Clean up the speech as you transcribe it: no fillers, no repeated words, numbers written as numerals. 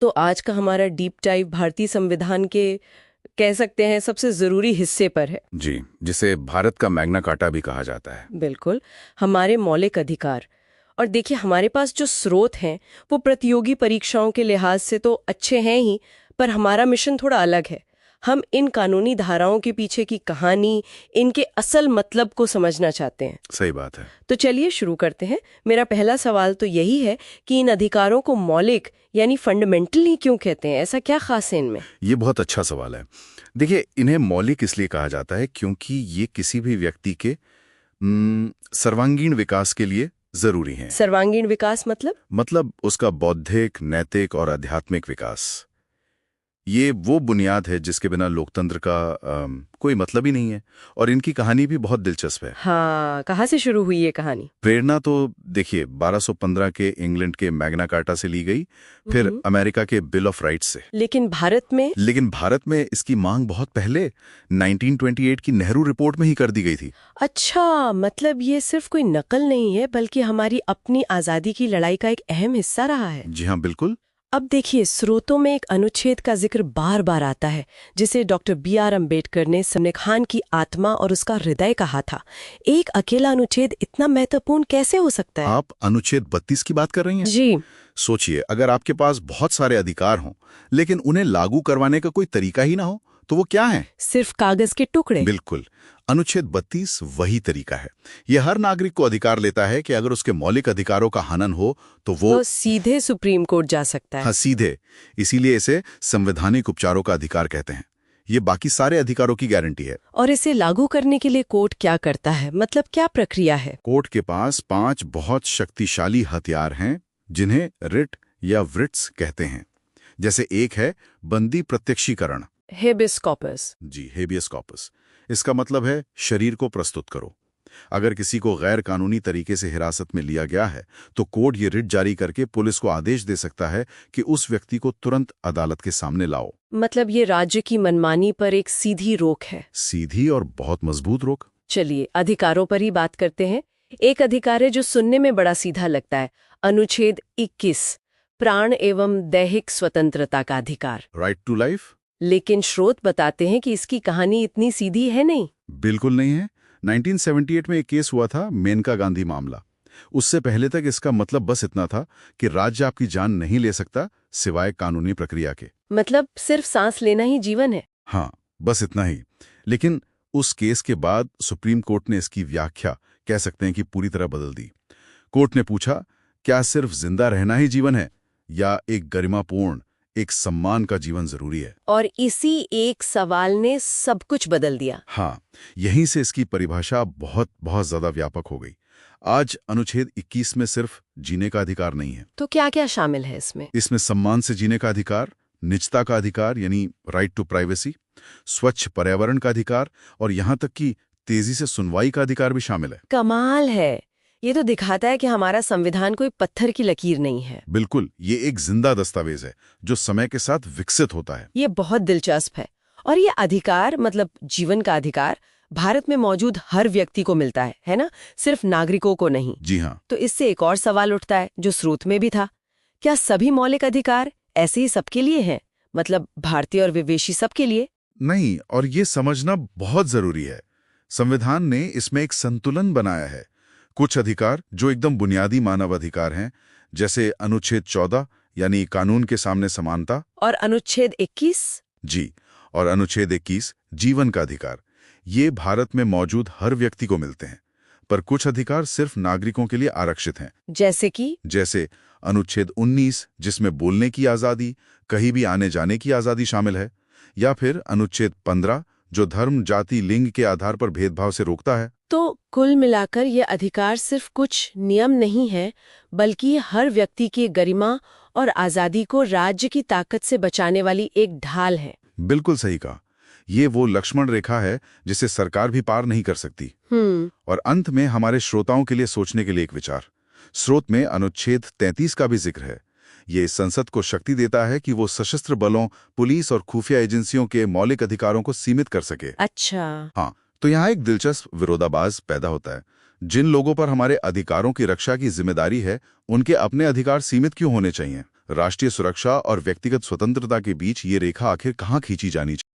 तो आज का हमारा डीप डाइव भारतीय संविधान के कह सकते हैं सबसे जरूरी हिस्से पर है। जी, जिसे भारत का मैग्ना कार्टा भी कहा जाता है। बिल्कुल, हमारे मौलिक अधिकार। और देखिए, हमारे पास जो स्रोत हैं वो प्रतियोगी परीक्षाओं के लिहाज से तो अच्छे हैं ही, पर हमारा मिशन थोड़ा अलग है। हम इन कानूनी धाराओं के पीछे की कहानी, इनके असल मतलब को समझना चाहते हैं। सही बात है। तो चलिए शुरू करते हैं। मेरा पहला सवाल तो यही है कि इन अधिकारों को मौलिक यानी फंडामेंटल ही क्यों कहते हैं? ऐसा क्या खास है इनमें? ये बहुत अच्छा सवाल है। देखिए, इन्हें मौलिक इसलिए कहा जाता है क्योंकि ये किसी भी व्यक्ति के सर्वांगीण विकास के लिए जरूरी हैं। सर्वांगीण विकास मतलब उसका बौद्धिक, नैतिक और आध्यात्मिक विकास। ये वो बुनियाद है जिसके बिना लोकतंत्र का कोई मतलब ही नहीं है। और इनकी कहानी भी बहुत दिलचस्प है। हाँ, कहाँ से शुरू हुई ये कहानी? प्रेरणा तो देखिए 1215 के इंग्लैंड के मैग्ना कार्टा से ली गई, फिर अमेरिका के बिल ऑफ राइट्स से। लेकिन भारत में इसकी मांग बहुत पहले 1928 की नेहरू रिपोर्ट में ही कर दी गई थी। अच्छा, मतलब ये सिर्फ कोई नकल नहीं है बल्कि हमारी अपनी आजादी की लड़ाई का एक अहम हिस्सा रहा है। जी हाँ, बिल्कुल। अब देखिए, स्रोतों में एक अनुच्छेद का जिक्र बार बार आता है जिसे डॉक्टर B.R. अम्बेडकर ने संविधान की आत्मा और उसका हृदय कहा था। एक अकेला अनुच्छेद इतना महत्वपूर्ण कैसे हो सकता है? आप अनुच्छेद 32 की बात कर रही हैं? जी। सोचिए, अगर आपके पास बहुत सारे अधिकार हों लेकिन उन्हें लागू करवाने का कोई तरीका ही ना हो तो वो क्या है? सिर्फ कागज के टुकड़े। बिल्कुल। अनुच्छेद 32 वही तरीका है। यह हर नागरिक को अधिकार लेता है कि अगर उसके मौलिक अधिकारों का हनन हो तो वो सीधे सुप्रीम कोर्ट जा सकता है। हाँ, सीधे। इसीलिए इसे संवैधानिक उपचारों का अधिकार कहते हैं। ये बाकी सारे अधिकारों की गारंटी है। और इसे लागू करने के लिए कोर्ट क्या करता है? मतलब क्या प्रक्रिया है? कोर्ट के पास 5 बहुत शक्तिशाली हथियार हैं जिन्हें रिट या व्रिट्स कहते हैं। जैसे एक है बंदी प्रत्यक्षीकरण, हेबियस कॉर्पस। जी, हेबियस कॉर्पस। इसका मतलब है शरीर को प्रस्तुत करो। अगर किसी को गैर कानूनी तरीके से हिरासत में लिया गया है तो कोर्ट ये रिट जारी करके पुलिस को आदेश दे सकता है कि उस व्यक्ति को तुरंत अदालत के सामने लाओ। मतलब ये राज्य की मनमानी पर एक सीधी रोक है। सीधी और बहुत मजबूत रोक। चलिए अधिकारों पर ही बात करते हैं। एक अधिकार है जो सुनने में बड़ा सीधा लगता है, अनुच्छेद 21, प्राण एवं दैहिक स्वतंत्रता का अधिकार, राइट टू लाइफ। लेकिन स्रोत बताते हैं कि इसकी कहानी इतनी सीधी है नहीं। बिल्कुल नहीं है। 1978 में एक केस हुआ था, मेनका गांधी मामला। उससे पहले तक इसका मतलब बस इतना था कि राज्य आपकी जान नहीं ले सकता सिवाय कानूनी प्रक्रिया के। मतलब सिर्फ सांस लेना ही जीवन है। हाँ, बस इतना ही। लेकिन उस केस के बाद सुप्रीम कोर्ट ने इसकी व्याख्या कह सकते हैं कि पूरी तरह बदल दी। कोर्ट ने पूछा, क्या सिर्फ जिंदा रहना ही जीवन है या एक गरिमापूर्ण, एक सम्मान का जीवन जरूरी है? और इसी एक सवाल ने सब कुछ बदल दिया। हाँ, यहीं से इसकी परिभाषा बहुत बहुत ज्यादा व्यापक हो गई। आज अनुच्छेद 21 में सिर्फ जीने का अधिकार नहीं है। तो क्या क्या शामिल है इसमें? इसमें सम्मान से जीने का अधिकार, निजता का अधिकार यानी राइट टू प्राइवेसी, स्वच्छ पर्यावरण का अधिकार और यहाँ तक कि तेजी से सुनवाई का अधिकार भी शामिल है। कमाल है। ये तो दिखाता है कि हमारा संविधान कोई पत्थर की लकीर नहीं है। बिल्कुल, ये एक जिंदा दस्तावेज है जो समय के साथ विकसित होता है। ये बहुत दिलचस्प है। और ये अधिकार मतलब जीवन का अधिकार भारत में मौजूद हर व्यक्ति को मिलता है ना? सिर्फ नागरिकों को नहीं। जी हाँ। तो इससे एक और सवाल उठता है जो स्रोत में भी था, क्या सभी मौलिक अधिकार ऐसे ही सबके लिए हैं? मतलब भारतीय और विदेशी सबके लिए? नहीं, और ये समझना बहुत जरूरी है। संविधान ने इसमें एक संतुलन बनाया है। कुछ अधिकार जो एकदम बुनियादी मानव अधिकार हैं, जैसे अनुच्छेद 14 यानी कानून के सामने समानता, और अनुच्छेद 21। जी, और अनुच्छेद 21 जीवन का अधिकार, ये भारत में मौजूद हर व्यक्ति को मिलते हैं। पर कुछ अधिकार सिर्फ नागरिकों के लिए आरक्षित हैं। जैसे अनुच्छेद 19 जिसमें बोलने की आजादी, कहीं भी आने जाने की आजादी शामिल है, या फिर अनुच्छेद 15 जो धर्म, जाति, लिंग के आधार पर भेदभाव से रोकता है। तो कुल मिलाकर ये अधिकार सिर्फ कुछ नियम नहीं है, बल्कि हर व्यक्ति की गरिमा और आजादी को राज्य की ताकत से बचाने वाली एक ढाल है। बिल्कुल सही कहा। ये वो लक्ष्मण रेखा है जिसे सरकार भी पार नहीं कर सकती। और अंत में हमारे श्रोताओं के लिए सोचने के लिए एक विचार। स्रोत में अनुच्छेद 33 का भी जिक्र है। ये संसद को शक्ति देता है कि वो सशस्त्र बलों, पुलिस और खुफिया एजेंसियों के मौलिक अधिकारों को सीमित कर सके। अच्छा। हाँ, तो यहाँ एक दिलचस्प विरोधाभास पैदा होता है। जिन लोगों पर हमारे अधिकारों की रक्षा की जिम्मेदारी है, उनके अपने अधिकार सीमित क्यों होने चाहिए? राष्ट्रीय सुरक्षा और व्यक्तिगत स्वतंत्रता के बीच ये रेखा आखिर कहाँ खींची जानी चाहिए?